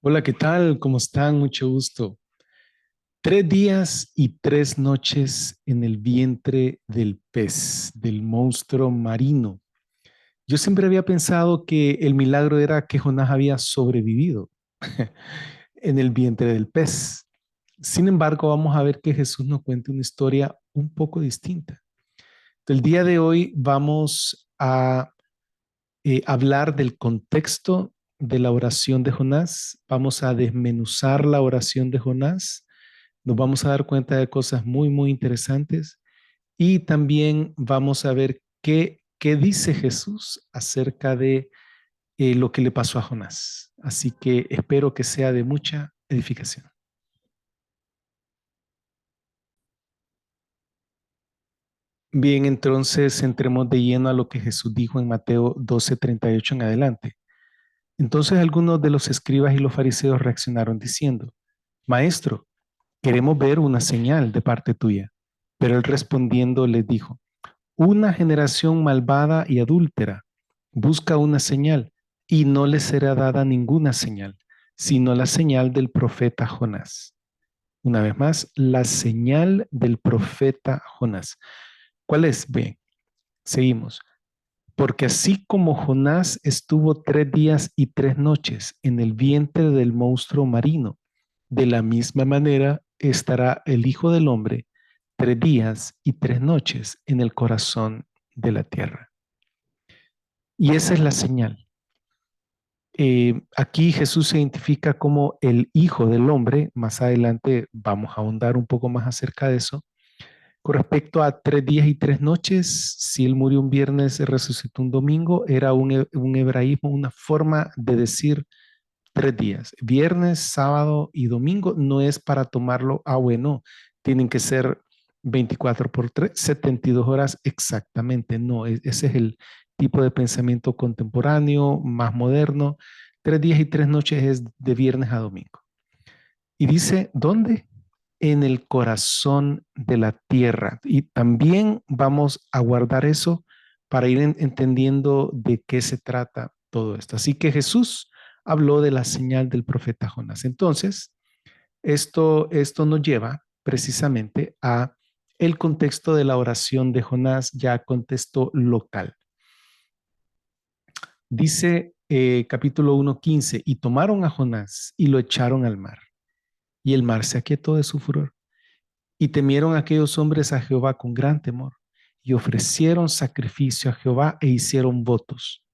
Hola, ¿qué tal? ¿Cómo están? Mucho gusto. 3 días y 3 noches en el vientre del pez, del monstruo marino. Yo siempre había pensado que el milagro era que Jonás había sobrevivido en el vientre del pez. Sin embargo, vamos a ver que Jesús nos cuenta una historia un poco distinta. El día de hoy vamos a hablar del contexto de la oración de Jonás. Vamos a desmenuzar la oración de Jonás. Nos vamos a dar cuenta de cosas muy, muy interesantes y también vamos a ver qué dice Jesús acerca de lo que le pasó a Jonás. Así que espero que sea de mucha edificación. Bien, entonces entremos de lleno a lo que Jesús dijo en Mateo 12:38 en adelante. Entonces algunos de los escribas y los fariseos reaccionaron diciendo, Maestro, queremos ver una señal de parte tuya. Pero él respondiendo les dijo, una generación malvada y adúltera busca una señal y no le será dada ninguna señal, sino la señal del profeta Jonás. Una vez más, la señal del profeta Jonás. ¿Cuál es? Bien, seguimos. Porque así como Jonás estuvo 3 días y 3 noches en el vientre del monstruo marino, de la misma manera estará el Hijo del Hombre 3 días y 3 noches en el corazón de la tierra. Y esa es la señal. Aquí Jesús se identifica como el Hijo del Hombre. Más adelante vamos a ahondar un poco más acerca de eso. Con respecto a 3 días y 3 noches, si él murió un viernes y resucitó un domingo, era un hebraísmo, una forma de decir 3 días. Viernes, sábado y domingo no es para tomarlo, bueno, tienen que ser 24 por 3, 72 horas exactamente. No, ese es el tipo de pensamiento contemporáneo, más moderno. 3 días y 3 noches es de viernes a domingo. Y dice, ¿dónde? En el corazón de la tierra. Y también vamos a guardar eso para ir entendiendo de qué se trata todo esto. Así que Jesús habló de la señal del profeta Jonás. Entonces, esto nos lleva precisamente a el contexto de la oración de Jonás, ya contexto local. Dice capítulo 1:15, y tomaron a Jonás y lo echaron al mar, y el mar se aquietó de su furor. Y temieron aquellos hombres a Jehová con gran temor, y ofrecieron sacrificio a Jehová e hicieron votos.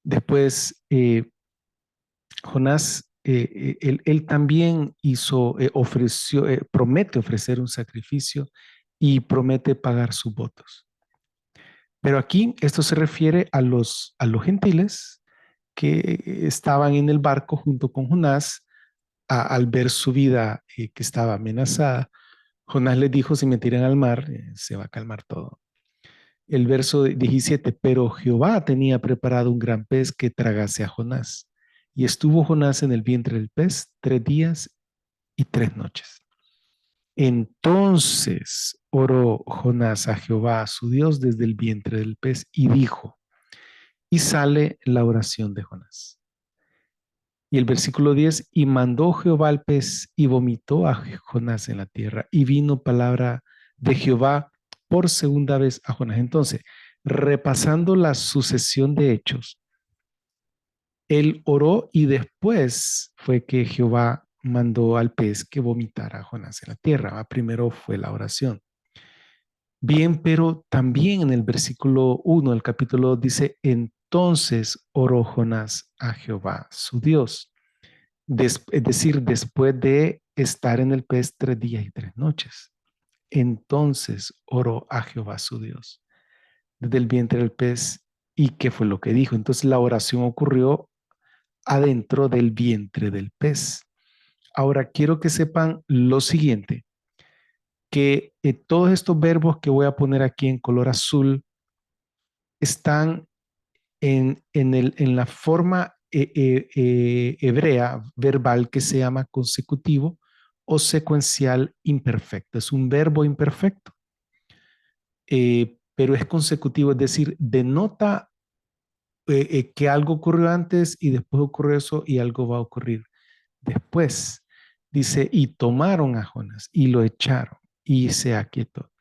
Después, Jonás, él también ofreció, promete ofrecer un sacrificio y promete pagar sus votos. Pero aquí esto se refiere a los gentiles que estaban en el barco junto con Jonás al ver su vida que estaba amenazada. Jonás les dijo, si me tiran al mar, se va a calmar todo. El verso 17, pero Jehová tenía preparado un gran pez que tragase a Jonás. Y estuvo Jonás en el vientre del pez 3 días y 3 noches. Entonces oró Jonás a Jehová, a su Dios, desde el vientre del pez y dijo, y sale la oración de Jonás. Y el versículo 10, y mandó Jehová al pez y vomitó a Jonás en la tierra y vino palabra de Jehová por segunda vez a Jonás. Entonces, repasando la sucesión de hechos, él oró y después fue que Jehová mandó al pez que vomitara a Jonás en la tierra. Primero fue la oración. Bien, pero también en el versículo 1 del capítulo 2 dice, entonces oró Jonás a Jehová, su Dios. Es decir, después de estar en el pez 3 días y 3 noches. Entonces oró a Jehová su Dios desde el vientre del pez. ¿Y qué fue lo que dijo? Entonces la oración ocurrió adentro del vientre del pez. Ahora quiero que sepan lo siguiente, que todos estos verbos que voy a poner aquí en color azul están en la forma hebrea verbal que se llama consecutivo o secuencial imperfecto. Es un verbo，pero es consecutivo, es decir, denota que algo ocurrió antes y después ocurrió eso y algo va a ocurrir después. Dice, y tomaron a Jonás y lo echaron y se aquietó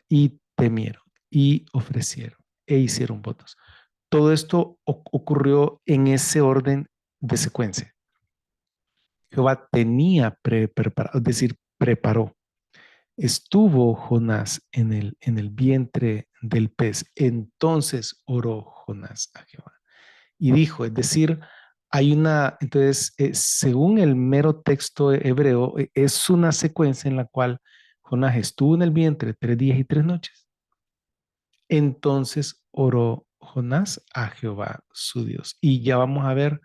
y temieron y ofrecieron e hicieron votos. Todo esto ocurrió en ese orden de secuencia. Jehová tenía preparado, es decir, preparó. Estuvo Jonás en el vientre del pez. Entonces oró Jonás a Jehová y dijo, es decir, hay una, entonces, según el mero texto hebreo, es una secuencia en la cual Jonás estuvo en el vientre 3 días y 3 noches. Entonces oró Jonás a Jehová su Dios. Y ya vamos a ver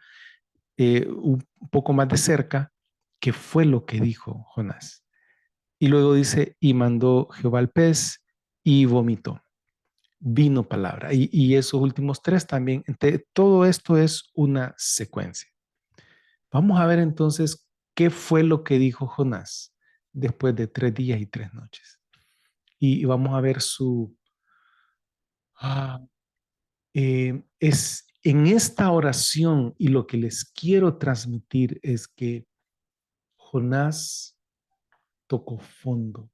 un poco más de cerca qué fue lo que dijo Jonás. Y luego dice, y mandó Jehová al pez y vomitó. Vino palabra. Y esos últimos tres también. Todo esto es una secuencia. Vamos a ver entonces qué fue lo que dijo Jonás después de 3 días y 3 noches. Y vamos a ver su... Ah, es en esta oración y lo que les quiero transmitir es que Jonás tocó fondo.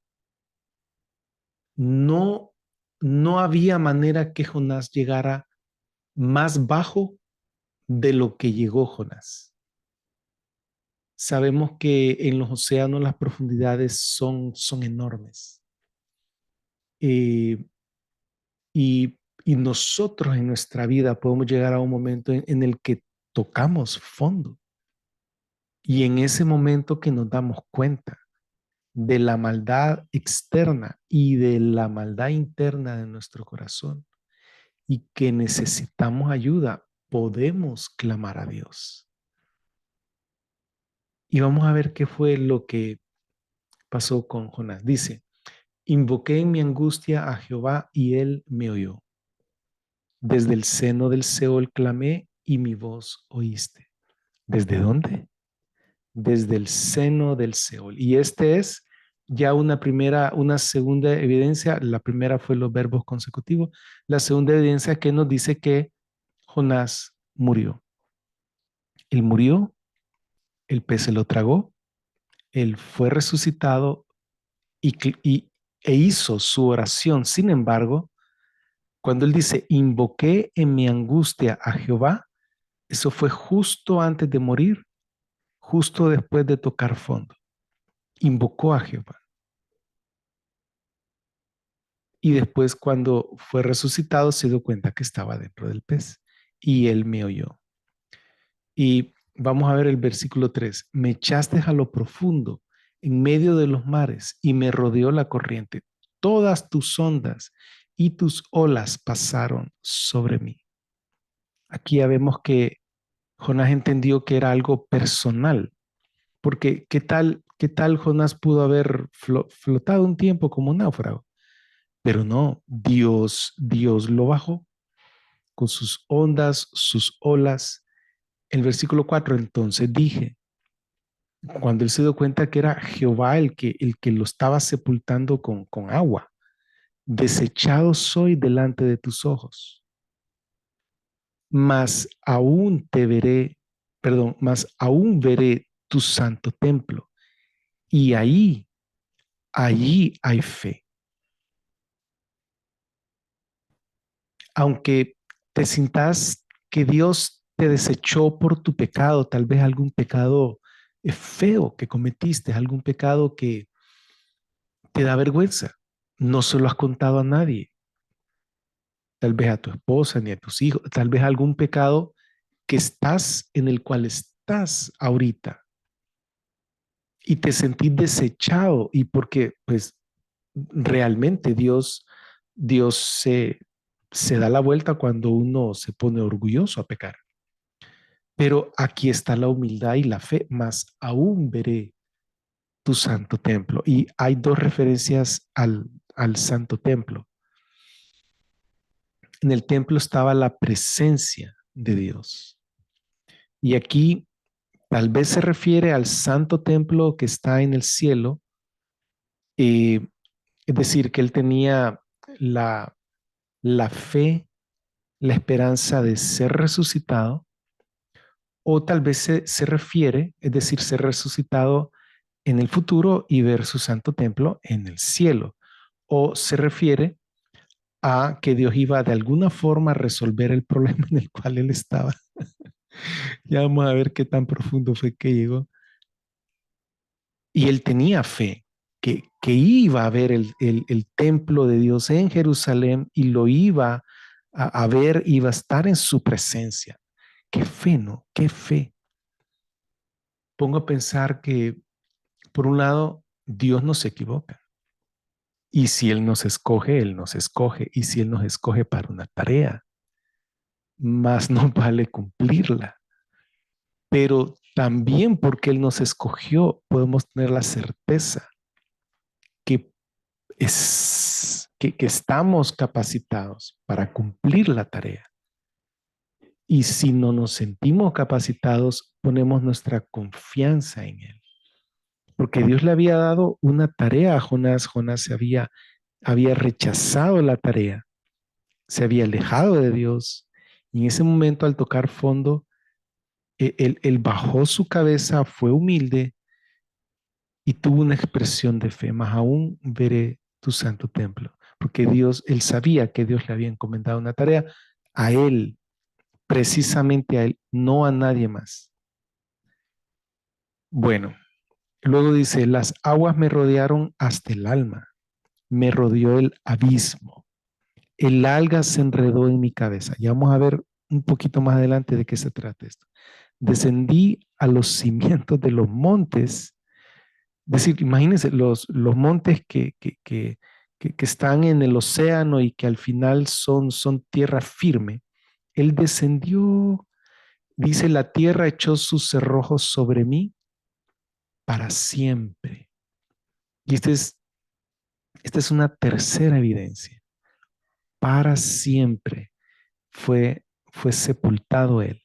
No, no había manera que Jonás llegara más bajo de lo que llegó Jonás. Sabemos que en los océanos las profundidades son enormes. Eh, y nosotros en nuestra vida podemos llegar a un momento en el que tocamos fondo. Y en ese momento que nos damos cuenta de la maldad externa y de la maldad interna de nuestro corazón y que necesitamos ayuda, podemos clamar a Dios. Y vamos a ver qué fue lo que pasó con Jonás. Dice, invoqué en mi angustia a Jehová y él me oyó. Desde el seno del Seol clamé y mi voz oíste. ¿Desde dónde? Desde el seno del Seol. Y este es ya una segunda evidencia. La primera fue los verbos consecutivos. La segunda evidencia que nos dice que Jonás murió. Él murió, el pez se lo tragó, él fue resucitado y, e hizo su oración. Sin embargo, cuando él dice, invoqué en mi angustia a Jehová, eso fue justo antes de morir, justo después de tocar fondo. Invocó a Jehová. Y después cuando fue resucitado se dio cuenta que estaba dentro del pez y él me oyó. Y vamos a ver el versículo 3. Me echaste a lo profundo, en medio de los mares, y me rodeó la corriente. Todas tus ondas y tus olas pasaron sobre mí. Aquí ya vemos que Jonás entendió que era algo personal, porque qué tal Jonás pudo haber flotado un tiempo como un náufrago? Pero no, Dios lo bajó con sus ondas, sus olas. El versículo 4, entonces dije, cuando él se dio cuenta que era Jehová el que lo estaba sepultando con agua, desechado soy delante de tus ojos, mas aún te veré, perdón, mas aún veré tu santo templo y allí hay fe. Aunque te sintas que Dios te desechó por tu pecado, tal vez algún pecado feo que cometiste, algún pecado que te da vergüenza, no se lo has contado a nadie, tal vez a tu esposa ni a tus hijos, tal vez algún pecado que estás en el cual estás ahorita y te sentís desechado y porque pues realmente Dios se da la vuelta cuando uno se pone orgulloso a pecar. Pero aquí está la humildad y la fe, más aún veré tu santo templo. Y hay dos referencias al santo templo. En el templo estaba la presencia de Dios. Y aquí tal vez se refiere al santo templo que está en el cielo, es decir, que él tenía la, la fe la esperanza de ser resucitado, o tal vez se refiere, es decir, ser resucitado en el futuro y ver su santo templo en el cielo, o se refiere a que Dios iba de alguna forma a resolver el problema en el cual él estaba. Ya vamos a ver qué tan profundo fue que llegó. Y él tenía fe que iba a ver el templo de Dios en Jerusalén y lo iba a ver, iba a estar en su presencia. Qué fe, ¿no? Qué fe. Pongo a pensar que, por un lado, Dios no se equivoca. Y si Él nos escoge, Él nos escoge. Y si Él nos escoge para una tarea, más no vale cumplirla. Pero también porque Él nos escogió, podemos tener la certeza que, que estamos capacitados para cumplir la tarea. Y si no nos sentimos capacitados, ponemos nuestra confianza en Él. Porque Dios le había dado una tarea a Jonás. Jonás había rechazado la tarea, se había alejado de Dios. Y en ese momento, al tocar fondo, él bajó su cabeza, fue humilde y tuvo una expresión de fe. Más aún veré tu santo templo. Porque Dios, él sabía que Dios le había encomendado una tarea a él, precisamente a él, no a nadie más. Bueno, luego dice, las aguas me rodearon hasta el alma, me rodeó el abismo, el alga se enredó en mi cabeza. Ya vamos a ver un poquito más adelante de qué se trata esto. Descendí a los cimientos de los montes, es decir, imagínense los montes que están en el océano y que al final son tierra firme. Él descendió, dice, la tierra echó sus cerrojos sobre mí para siempre. Y esta es una tercera evidencia. Para siempre fue sepultado él.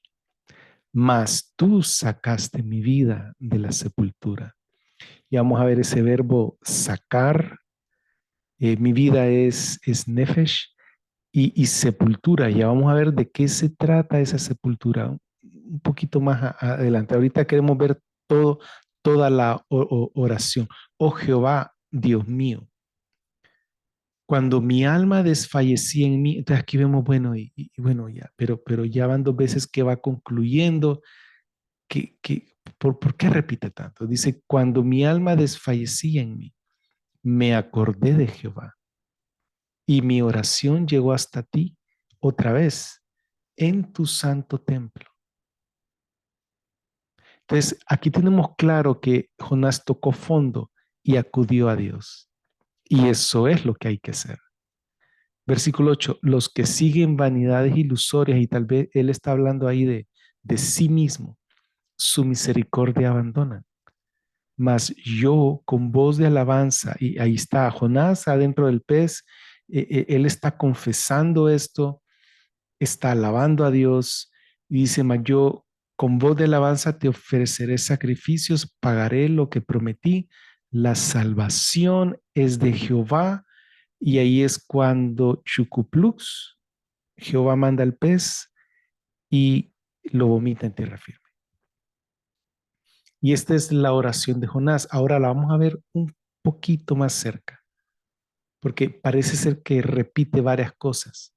Mas tú sacaste mi vida de la sepultura. Y vamos a ver ese verbo sacar. Mi vida es nefesh y sepultura. Ya vamos a ver de qué se trata esa sepultura un poquito más adelante. Ahorita queremos ver toda la oración. Oh Jehová, Dios mío, cuando mi alma desfallecía en mí, entonces aquí vemos, bueno, y bueno, ya, pero ya van dos veces que va concluyendo, ¿por qué repite tanto? Dice, cuando mi alma desfallecía en mí, me acordé de Jehová y mi oración llegó hasta ti otra vez en tu santo templo. Entonces, aquí tenemos claro que Jonás tocó fondo y acudió a Dios. Y eso es lo que hay que hacer. Versículo 8, los que siguen vanidades ilusorias, y tal vez él está hablando ahí de sí mismo, su misericordia abandonan. Mas yo con voz de alabanza, y ahí está Jonás adentro del pez, él está confesando esto, está alabando a Dios y dice, mas yo con voz de alabanza te ofreceré sacrificios, pagaré lo que prometí, la salvación es de Jehová. Y ahí es cuando Chucuplux, Jehová manda al pez y lo vomita en tierra firme. Y esta es la oración de Jonás. Ahora la vamos a ver un poquito más cerca, porque parece ser que repite varias cosas.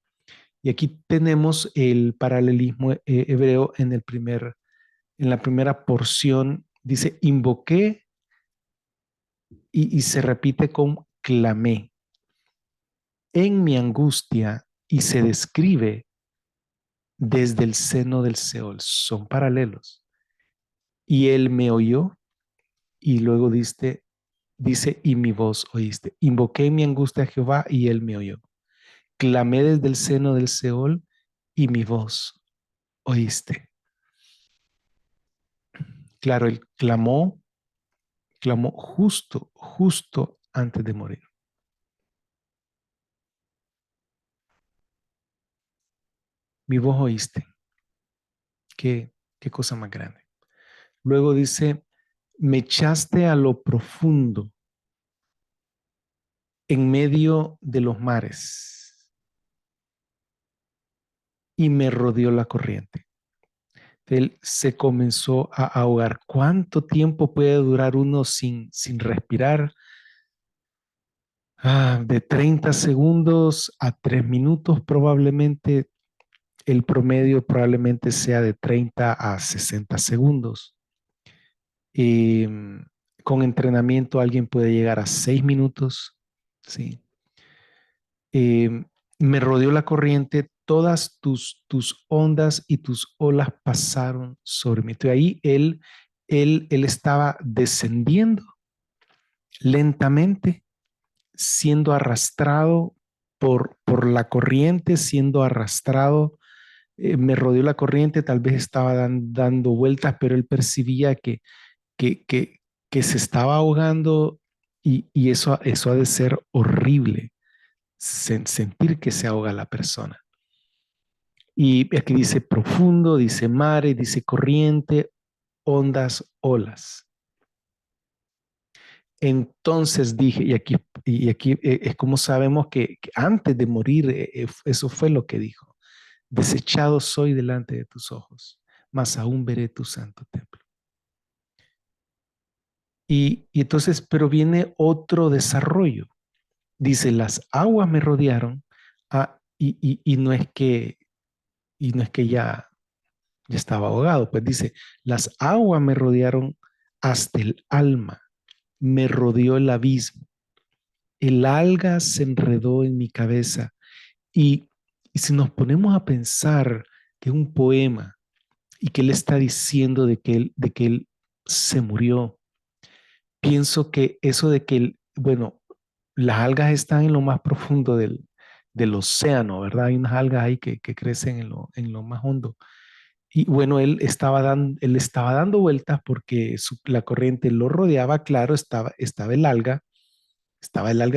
Y aquí tenemos el paralelismo hebreo en la primera porción. Dice, invoqué y se repite con clamé en mi angustia y se describe desde el seno del Seol. Son paralelos. Y él me oyó y luego dice, y mi voz oíste. Invoqué mi angustia a Jehová y él me oyó. Clamé desde el seno del Seol y mi voz oíste. Claro, él clamó justo antes de morir. Mi voz oíste. Qué cosa más grande. Luego dice, me echaste a lo profundo en medio de los mares. y me rodeó la corriente. Él se comenzó a ahogar. ¿Cuánto tiempo puede durar uno sin respirar? De 30 segundos a 3 minutos probablemente. El promedio probablemente sea de 30 a 60 segundos. Eh, con entrenamiento alguien puede llegar a 6 minutos. Sí. Eh, Me rodeó la corriente, todas tus ondas y tus olas pasaron sobre mí. Entonces ahí él estaba descendiendo lentamente, siendo arrastrado por la corriente, siendo arrastrado. Me rodeó la corriente, tal vez estaba dando vueltas, pero él percibía que, que, que se estaba ahogando y eso ha de ser horrible, sentir que se ahoga la persona. Y aquí dice profundo, dice mare, dice corriente, ondas, olas. Entonces dije, y aquí es como sabemos que antes de morir, eso fue lo que dijo. Desechado soy delante de tus ojos, mas aún veré tu santo templo. Y entonces, pero viene otro desarrollo. Dice, las aguas me rodearon, y no es que ya estaba ahogado, pues dice, las aguas me rodearon hasta el alma, me rodeó el abismo, el alga se enredó en mi cabeza. Y si nos ponemos a pensar que es un poema y que él está diciendo de que él se murió, pienso que eso de que, bueno, las algas están en lo más profundo del océano, ¿verdad? Hay unas algas ahí que crecen en lo más hondo. Y bueno, él estaba dando vueltas porque la corriente lo rodeaba, claro, estaba el alga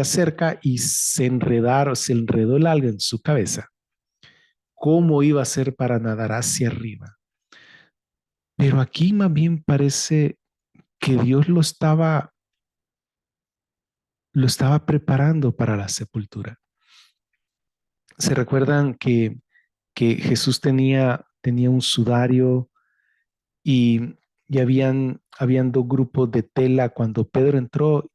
cerca y se enredó el alga en su cabeza. ¿Cómo iba a ser para nadar hacia arriba? Pero aquí más bien parece que Dios lo estaba preparando para la sepultura. ¿Se recuerdan que Jesús tenía un sudario y, y habían dos grupos de tela cuando Pedro entró?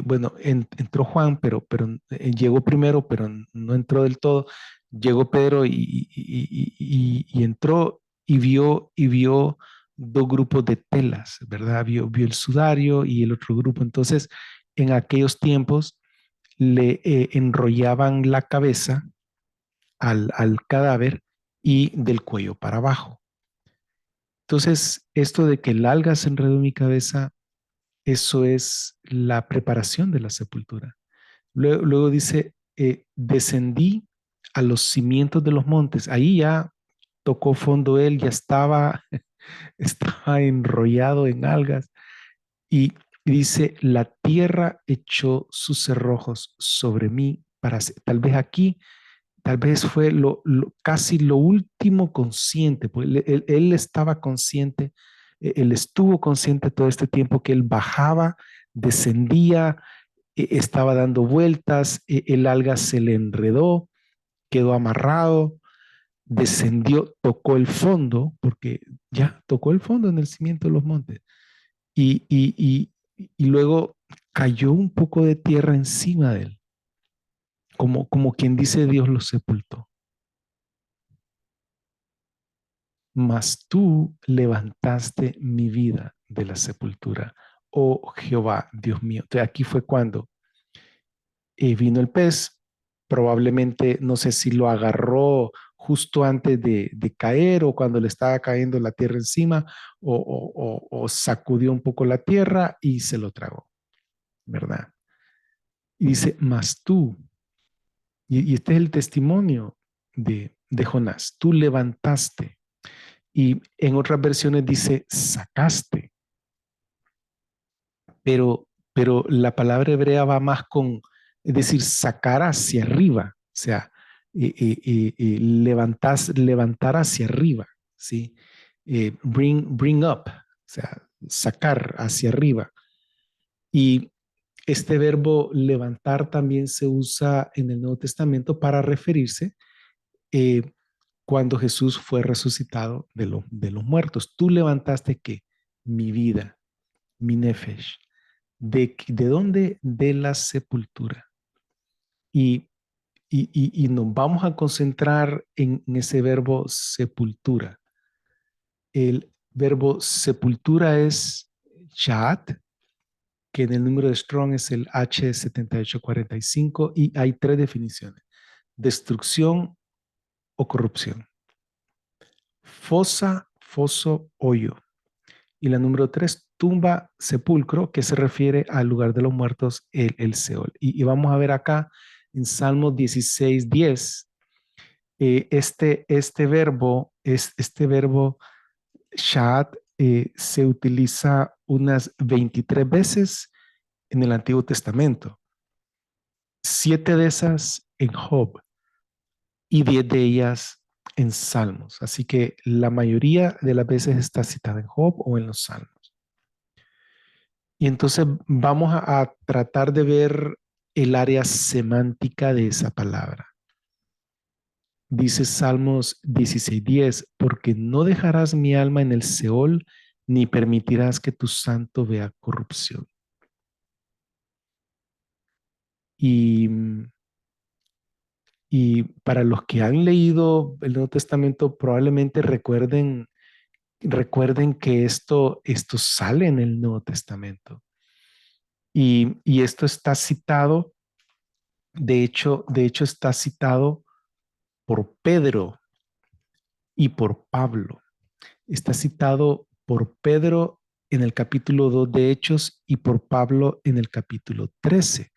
Bueno, entró Juan, pero llegó primero, pero no entró del todo. Llegó Pedro y entró y vio dos grupos de telas, ¿verdad? Vio el sudario y el otro grupo. Entonces, en aquellos tiempos le enrollaban la cabeza al cadáver y del cuello para abajo. Entonces, esto de que el alga se enredó en mi cabeza, eso es la preparación de la sepultura. Luego dice, descendí a los cimientos de los montes. Ahí ya tocó fondo él, ya estaba enrollado en algas. Y dice, la tierra echó sus cerrojos sobre mí tal vez aquí, tal vez fue casi lo último consciente, pues él estaba consciente, él estuvo consciente todo este tiempo que él bajaba, descendía, estaba dando vueltas, el alga se le enredó, quedó amarrado, descendió, tocó el fondo, porque ya tocó el fondo en el cimiento de los montes, y luego cayó un poco de tierra encima de él, como quien dice Dios lo sepultó. Mas tú levantaste mi vida de la sepultura, oh Jehová, Dios mío. Entonces aquí fue cuando vino el pez, probablemente no sé si lo agarró justo antes de caer o cuando le estaba cayendo la tierra encima o sacudió un poco la tierra y se lo tragó, ¿verdad? Y dice, mas tú, y este es el testimonio de Jonás, tú levantaste, y en otras versiones dice, sacaste, pero la palabra hebrea va más es decir, sacar hacia arriba, o sea, levantar hacia arriba, ¿sí? Bring up, o sea, sacar hacia arriba. Y este verbo levantar también se usa en el Nuevo Testamento para referirse, eh, cuando Jesús fue resucitado de los muertos. Tú levantaste ¿qué? Mi vida, mi nefesh. ¿De dónde? De la sepultura. Y, y nos vamos a concentrar en ese verbo sepultura. El verbo sepultura es chat, que en el número de Strong es el H7845 y hay tres definiciones: destrucción o corrupción, fosa, foso, hoyo. Y la número tres, tumba, sepulcro, que se refiere al lugar de los muertos, el Seol. Y vamos a ver acá en Salmos 16:10, este verbo Sha'at se utiliza unas 23 veces en el Antiguo Testamento, 7 de esas en Job y 10 de ellas en Salmos. Así que la mayoría de las veces está citada en Job o en los Salmos. Y entonces vamos a tratar de ver el área semántica de esa palabra. Dice Salmos 16:10, porque no dejarás mi alma en el Seol, ni permitirás que tu santo vea corrupción. Y, y para los que han leído el Nuevo Testamento, probablemente recuerden que esto sale en el Nuevo Testamento. Y esto está citado, de hecho está citado por Pedro y por Pablo. Está citado por Pedro en el capítulo 2 de Hechos y por Pablo en el capítulo 13.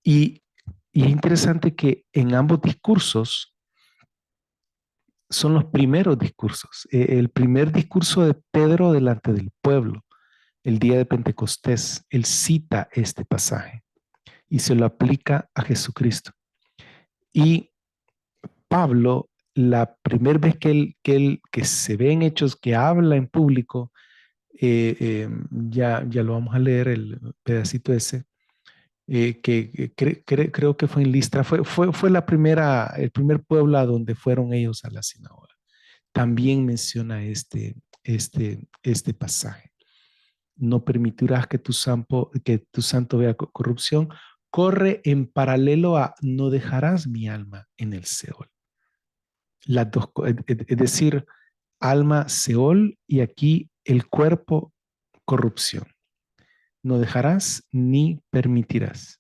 Y, y es interesante que en ambos discursos son los primeros discursos. El primer discurso de Pedro delante del pueblo, el día de Pentecostés, él cita este pasaje y se lo aplica a Jesucristo. Y Pablo, la primera vez que se ve en Hechos, que habla en público, ya lo vamos a leer, el pedacito ese, creo que fue en Listra, fue el primer pueblo a donde fueron ellos a la sinagoga. También menciona este pasaje. No permitirás que tu santo vea corrupción. Corre en paralelo a no dejarás mi alma en el Seol. Las dos, es decir, alma Seol y aquí el cuerpo corrupción. No dejarás ni permitirás.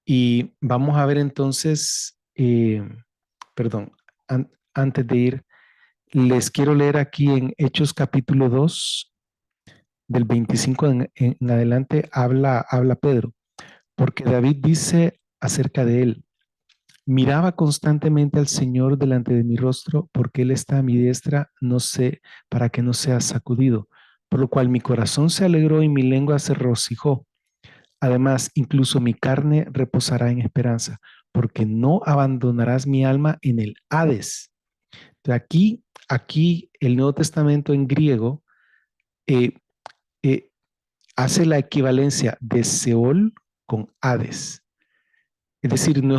Y vamos a ver entonces, perdón, antes de ir, les quiero leer aquí en Hechos capítulo 2, del 25 en adelante, habla Pedro, porque David dice acerca de él: miraba constantemente al Señor delante de mi rostro, porque Él está a mi diestra, no sé, para que no sea sacudido. Por lo cual mi corazón se alegró y mi lengua se regocijó. Además, incluso mi carne reposará en esperanza, porque no abandonarás mi alma en el Hades. Aquí el Nuevo Testamento en griego eh, eh, hace la equivalencia de Seol con Hades. Es decir, no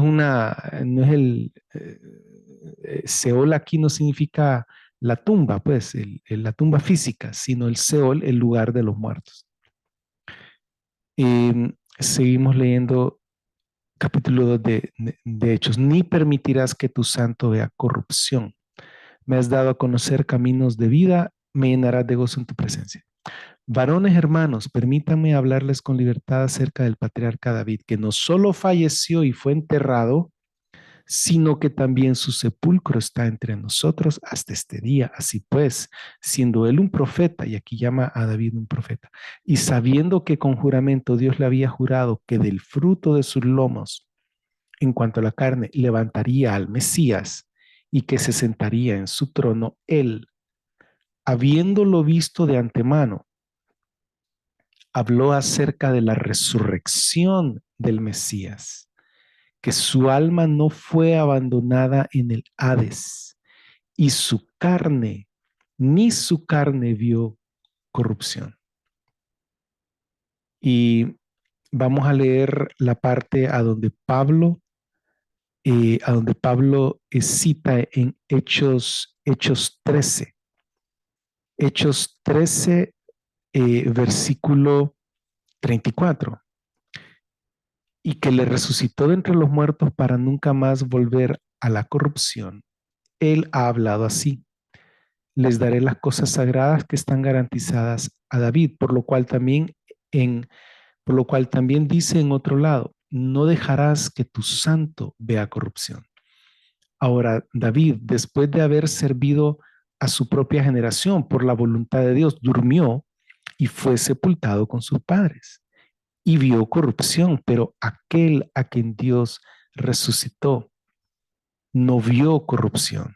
es Seol aquí no significa la tumba, pues, la tumba física, sino el Seol, el lugar de los muertos. Seguimos leyendo capítulo 2 de Hechos. Ni permitirás que tu santo vea corrupción. Me has dado a conocer caminos de vida, me llenarás de gozo en tu presencia. Varones hermanos, permítanme hablarles con libertad acerca del patriarca David, que no solo falleció y fue enterrado, sino que también su sepulcro está entre nosotros hasta este día. Así pues, siendo él un profeta, y aquí llama a David un profeta, y sabiendo que con juramento Dios le había jurado que del fruto de sus lomos, en cuanto a la carne, levantaría al Mesías y que se sentaría en su trono, él, habiéndolo visto de antemano, habló acerca de la resurrección del Mesías, que su alma no fue abandonada en el Hades y su carne, ni su carne vio corrupción. Y vamos a leer la parte a donde Pablo a donde Pablo cita en Hechos 13. Hechos 13, versículo 34. Y que le resucitó de entre los muertos para nunca más volver a la corrupción. Él ha hablado así: les daré las cosas sagradas que están garantizadas a David, en, por lo cual también dice en otro lado: no dejarás que tu santo vea corrupción. Ahora, David, después de haber servido a su propia generación por la voluntad de Dios, durmió y fue sepultado con sus padres y vio corrupción, pero aquel a quien Dios resucitó no vio corrupción.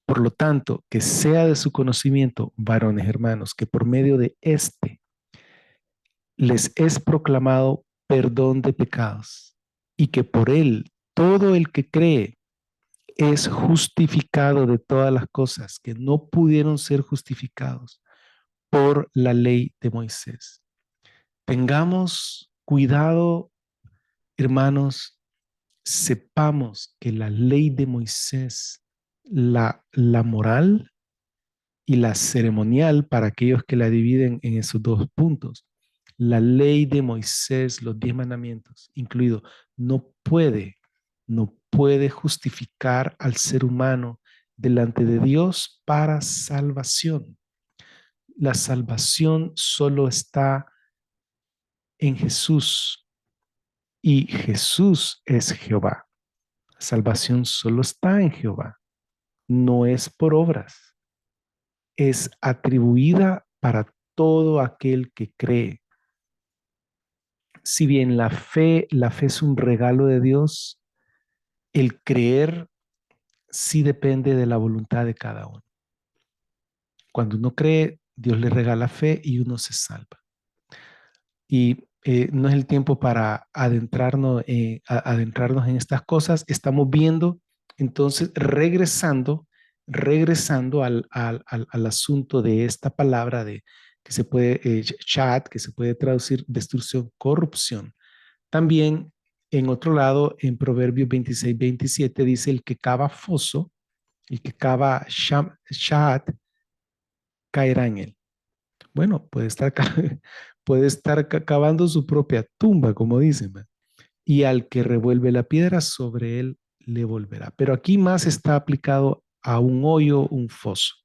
Por lo tanto, que sea de su conocimiento, varones hermanos, que por medio de este les es proclamado perdón de pecados y que por él todo el que cree es justificado de todas las cosas que no pudieron ser justificados por la ley de Moisés. Tengamos cuidado, hermanos, sepamos que la ley de Moisés, la moral y la ceremonial, para aquellos que la dividen en esos dos puntos, la ley de Moisés, los 10 mandamientos, incluido, no puede justificar al ser humano delante de Dios para salvación. La salvación solo está en Jesús y Jesús es Jehová. La salvación solo está en Jehová, no es por obras, es atribuida para todo aquel que cree. Si bien la fe es un regalo de Dios, el creer sí depende de la voluntad de cada uno. Cuando uno cree, Dios le regala fe y uno se salva. Y no es el tiempo para adentrarnos en estas cosas. Estamos viendo, entonces, regresando al asunto de esta palabra que se puede, chat, que se puede traducir destrucción, corrupción. También, en otro lado, en Proverbios 26-27 dice: el que cava foso, el que cava chat, caerá en él. Bueno, puede estar cavando su propia tumba, como dicen, ¿verdad? Y al que revuelve la piedra, sobre él le volverá. Pero aquí más está aplicado a un hoyo, un foso.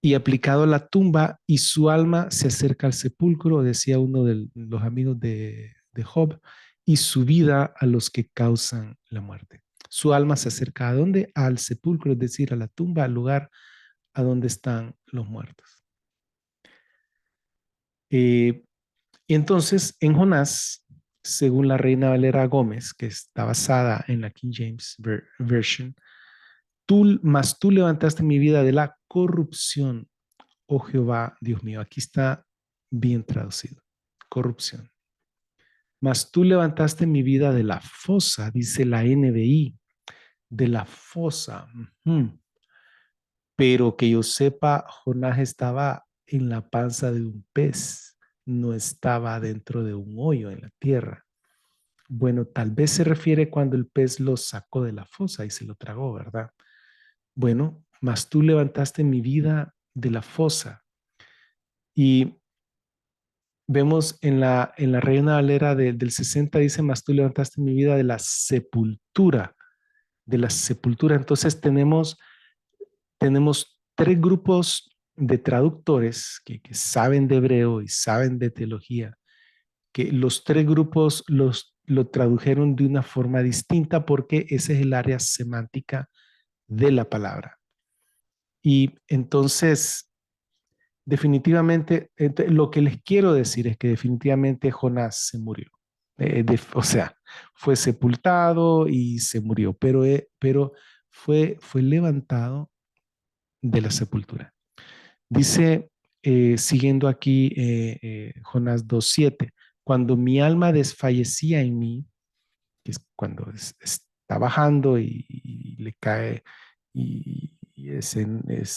Y aplicado a la tumba, y su alma se acerca al sepulcro, decía uno de los amigos de Job, y su vida a los que causan la muerte. Su alma se acerca ¿a dónde? Al sepulcro, es decir, a la tumba, al lugar a donde están los muertos. Eh, Y entonces en Jonás, según la Reina Valera Gómez, que está basada en la King James Version, tú levantaste mi vida de la corrupción, oh Jehová, Dios mío. Aquí está bien traducido, corrupción. Mas tú levantaste mi vida de la fosa, dice la NBI, de la fosa. Pero que yo sepa, Jonás estaba en la panza de un pez, no estaba dentro de un hoyo en la tierra. Bueno, tal vez se refiere cuando el pez lo sacó de la fosa y se lo tragó, ¿verdad? Bueno, mas tú levantaste mi vida de la fosa. Y vemos en la Reina Valera del 60 dice: mas tú levantaste mi vida de la sepultura, de la sepultura. Entonces tenemos tres grupos de traductores que saben de hebreo y saben de teología, que los tres grupos lo tradujeron de una forma distinta porque ese es el área semántica de la palabra. Y entonces, definitivamente, lo que les quiero decir es que definitivamente Jonás se murió. O sea, fue sepultado y se murió, pero fue levantado de la sepultura. Dice, siguiendo aquí, Jonás 2:7, cuando mi alma desfallecía en mí, que es cuando está bajando y le cae y es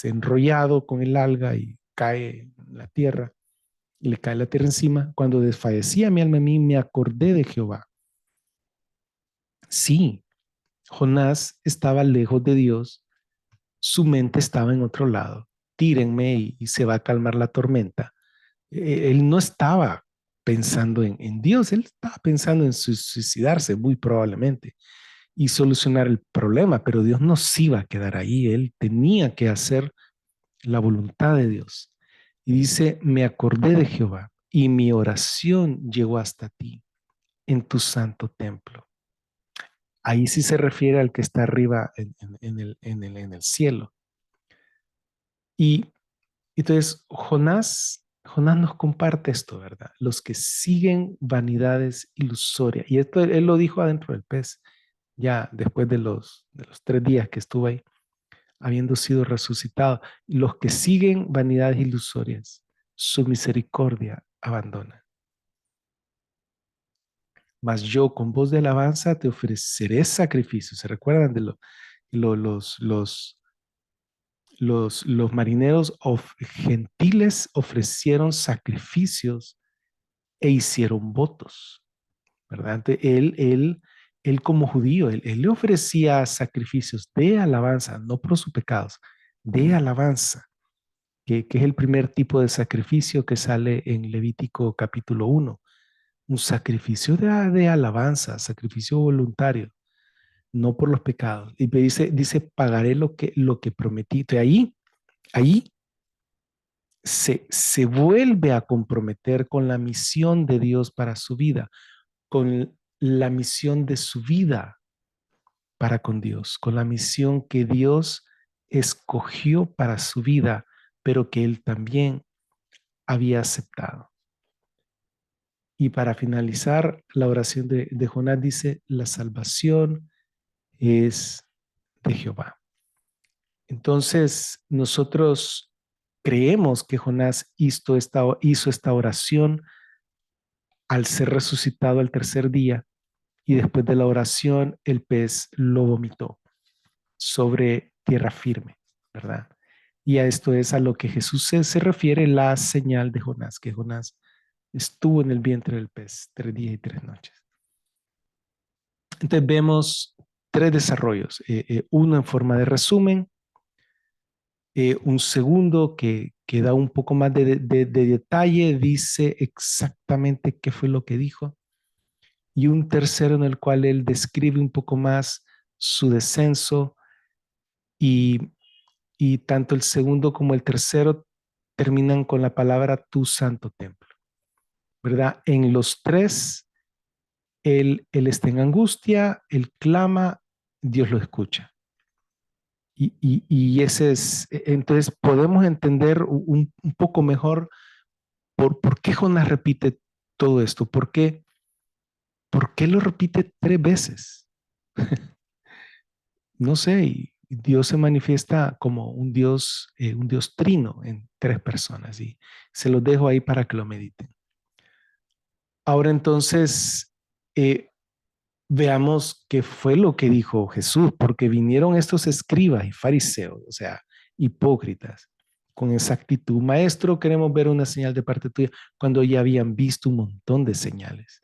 enrollado con el alga y cae en la tierra y le cae la tierra encima. Cuando desfallecía mi alma en mí, me acordé de Jehová Sí, Jonás estaba lejos de Dios, su mente estaba en otro lado. Tírenme y se va a calmar la tormenta. Él no estaba pensando en Dios, él estaba pensando en suicidarse muy probablemente y solucionar el problema, pero Dios no se iba a quedar ahí, él tenía que hacer la voluntad de Dios. Y dice, me acordé de Jehová y mi oración llegó hasta ti en tu santo templo. Ahí sí se refiere al que está arriba en el cielo. Y entonces Jonás nos comparte esto, ¿verdad? Los que siguen vanidades ilusorias. Y esto él lo dijo adentro del pez, ya después de los 3 días que estuvo ahí, habiendo sido resucitado. Los que siguen vanidades ilusorias, su misericordia abandona. Mas yo con voz de alabanza te ofreceré sacrificios. ¿Se recuerdan de lo- los marineros gentiles ofrecieron sacrificios e hicieron votos, ¿verdad? Él como judío, él le ofrecía sacrificios de alabanza, no por sus pecados, de alabanza, que es el primer tipo de sacrificio que sale en Levítico capítulo 1, un sacrificio de alabanza, sacrificio voluntario, no por los pecados. Y dice pagaré lo que prometí. De ahí se vuelve a comprometer con la misión de Dios para su vida, con la misión de su vida para con Dios, con la misión que Dios escogió para su vida, pero que él también había aceptado. Y para finalizar, la oración de Jonás dice, la salvación es de Jehová. Entonces, nosotros creemos que Jonás hizo esta oración al ser resucitado al tercer día y después de la oración el pez lo vomitó sobre tierra firme, ¿verdad? Y a esto es a lo que Jesús se refiere la señal de Jonás, que Jonás estuvo en el vientre del pez 3 días y 3 noches. Entonces vemos 3 desarrollos, uno en forma de resumen, un segundo que da un poco más de detalle, dice exactamente qué fue lo que dijo, y un tercero en el cual él describe un poco más su descenso y, y tanto el segundo como el tercero terminan con la palabra tu santo templo, ¿verdad? En los tres, él está en angustia, él clama, Dios lo escucha. Y ese es, entonces podemos entender un poco mejor por qué Jonás repite todo esto, por qué lo repite 3 veces. No sé, y Dios se manifiesta como un Dios trino en 3 personas y se los dejo ahí para que lo mediten. Ahora entonces, veamos qué fue lo que dijo Jesús, porque vinieron estos escribas y fariseos, o sea, hipócritas, con esa actitud. Maestro, queremos ver una señal de parte tuya, cuando ya habían visto un montón de señales.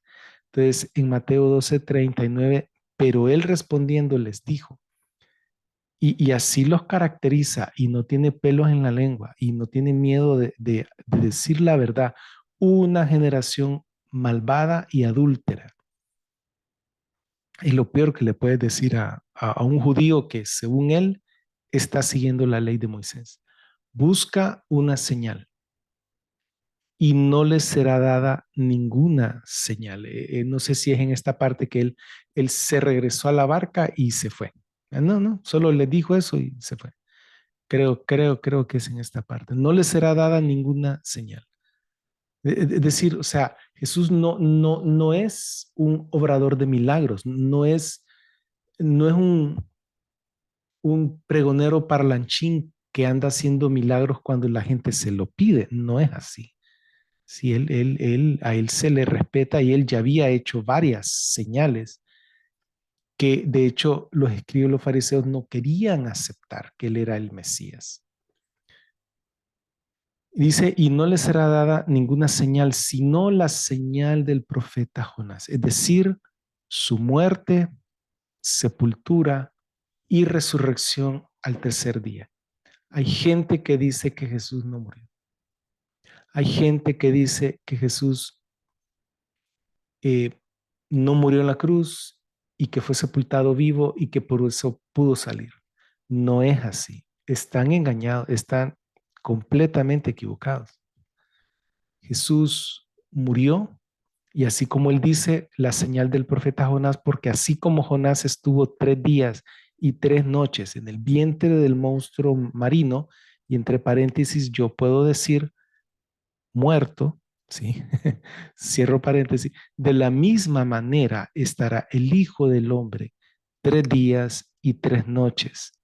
Entonces, en Mateo 12:39, pero él respondiendo les dijo, y así los caracteriza y no tiene pelos en la lengua y no tiene miedo de decir la verdad, una generación malvada y adúltera. Y lo peor que le puedes decir a un judío que según él está siguiendo la ley de Moisés. Busca una señal y no les será dada ninguna señal. No sé si es en esta parte que él se regresó a la barca y se fue. No, no, solo le dijo eso y se fue. Creo que es en esta parte. No les será dada ninguna señal. Es decir, o sea, Jesús no es un obrador de milagros, no es un pregonero parlanchín que anda haciendo milagros cuando la gente se lo pide. No es así. Si a él se le respeta y él ya había hecho varias señales que de hecho los escribas y los fariseos no querían aceptar que él era el Mesías. Dice, y no le será dada ninguna señal, sino la señal del profeta Jonás, es decir, su muerte sepultura y resurrección al tercer día. Hay gente que dice que Jesús no murió. Hay gente que dice que Jesús eh, no murió en la cruz y que fue sepultado vivo y que por eso pudo salir. No es así. Están engañados, están completamente equivocados. Jesús murió y así como él dice, la señal del profeta Jonás, porque así como Jonás estuvo 3 días y 3 noches en el vientre del monstruo marino, y entre paréntesis yo puedo decir muerto, ¿sí? Cierro paréntesis, de la misma manera estará el Hijo del Hombre 3 días y 3 noches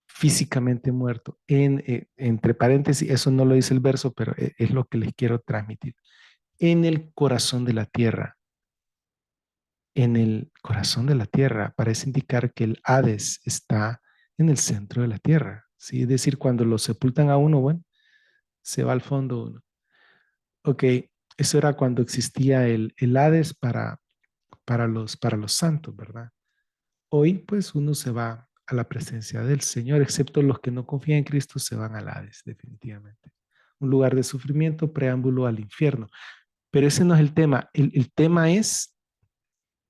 físicamente muerto. Entre paréntesis, eso no lo dice el verso, pero es lo que les quiero transmitir. En el corazón de la tierra, en el corazón de la tierra, parece indicar que el Hades está en el centro de la tierra, ¿sí? Es decir, cuando lo sepultan a uno, bueno, se va al fondo uno. Ok, eso era cuando existía el Hades para los santos, ¿verdad? Hoy, pues, uno se va a la presencia del Señor, excepto los que no confían en Cristo, se van al Hades, definitivamente. Un lugar de sufrimiento, preámbulo al infierno. Pero ese no es el tema. El tema es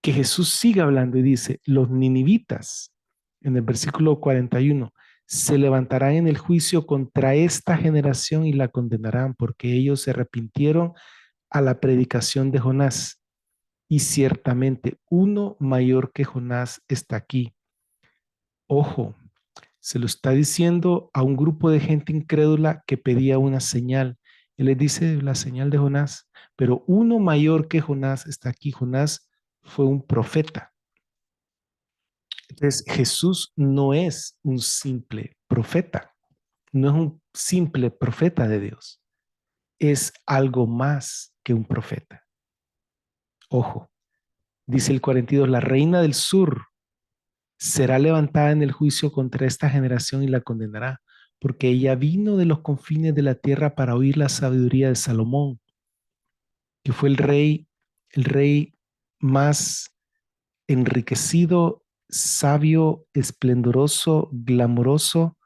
que Jesús sigue hablando y dice, los ninivitas, en el versículo 41, se levantarán en el juicio contra esta generación y la condenarán porque ellos se arrepintieron a la predicación de Jonás. Y ciertamente uno mayor que Jonás está aquí. Ojo, se lo está diciendo a un grupo de gente incrédula que pedía una señal. Él les dice la señal de Jonás, pero uno mayor que Jonás está aquí. Jonás fue un profeta. Entonces Jesús no es un simple profeta, no es un simple profeta de Dios, es algo más que un profeta. Ojo, dice el 42, la reina del sur será levantada en el juicio contra esta generación y la condenará, porque ella vino de los confines de la tierra para oír la sabiduría de Salomón, que fue el rey más enriquecido, sabio, esplendoroso, glamoroso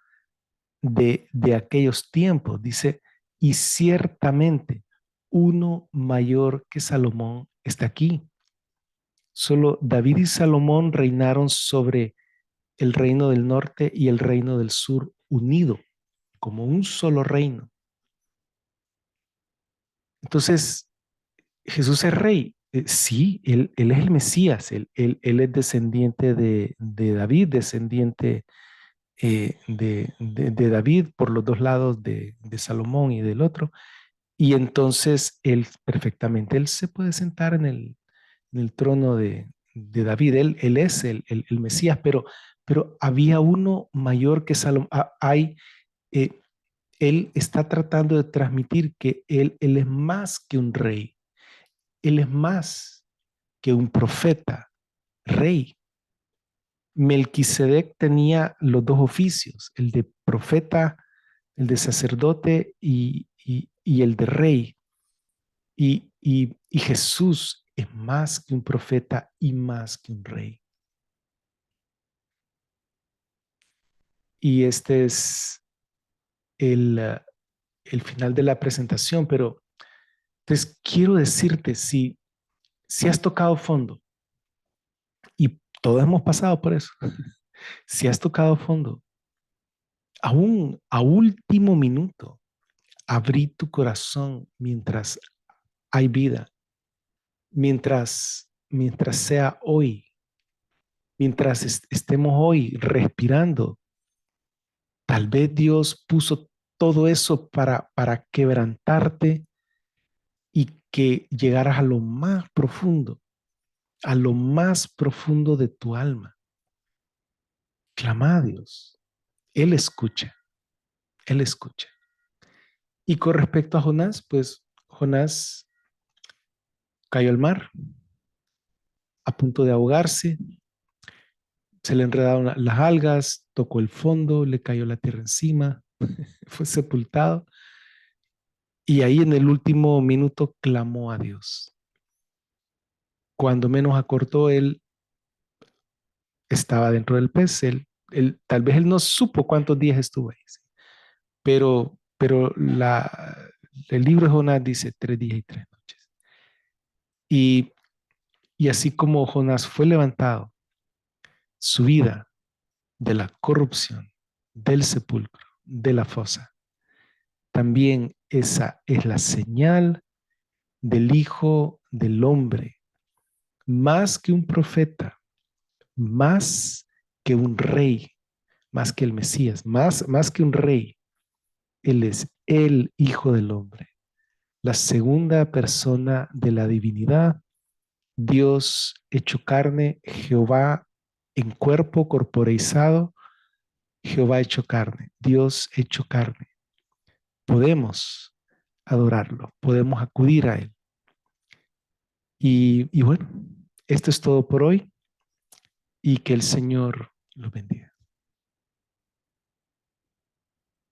de aquellos tiempos. Dice, y ciertamente uno mayor que Salomón está aquí. Solo David y Salomón reinaron sobre el reino del norte y el reino del sur unido como un solo reino. Entonces, Jesús es rey. Sí, él es el Mesías, él es descendiente de David, descendiente de David por los dos lados de Salomón y del otro. Y entonces él perfectamente, él se puede sentar en el trono de David, él es el Mesías, pero había uno mayor que Salomón. Eh, él está tratando de transmitir que él es más que un rey, él es más que un profeta, rey. Melquisedec tenía los dos oficios, el de profeta, el de sacerdote y el de rey. Y Jesús es más que un profeta y más que un rey. Y este es el final de la presentación, pero entonces quiero decirte, si has tocado fondo, y todos hemos pasado por eso, si has tocado fondo, aún a último minuto, abrí tu corazón mientras hay vida, mientras sea hoy, mientras estemos hoy respirando. Tal vez Dios puso todo eso para quebrantarte y que llegaras a lo más profundo de tu alma. Clama a Dios. Él escucha, Él escucha. Y con respecto a Jonás, pues Jonás cayó al mar a punto de ahogarse, se le enredaron las algas, tocó el fondo, le cayó la tierra encima, fue sepultado y ahí en el último minuto clamó a Dios. Cuando menos acortó, él estaba dentro del pez. Tal vez él no supo cuántos días estuvo ahí, ¿sí? Pero el libro de Jonás dice 3 días y 3 noches. Y, y así como Jonás fue levantado, su vida de la corrupción, del sepulcro, de la fosa, también esa es la señal del Hijo del Hombre, más que un profeta, más que un rey, más que el Mesías, más que un rey. Él es el Hijo del Hombre, la segunda persona de la divinidad, Dios hecho carne, Jehová en cuerpo corporeizado, Jehová hecho carne, Dios hecho carne. Podemos adorarlo, podemos acudir a Él. Y bueno, esto es todo por hoy y que el Señor lo bendiga.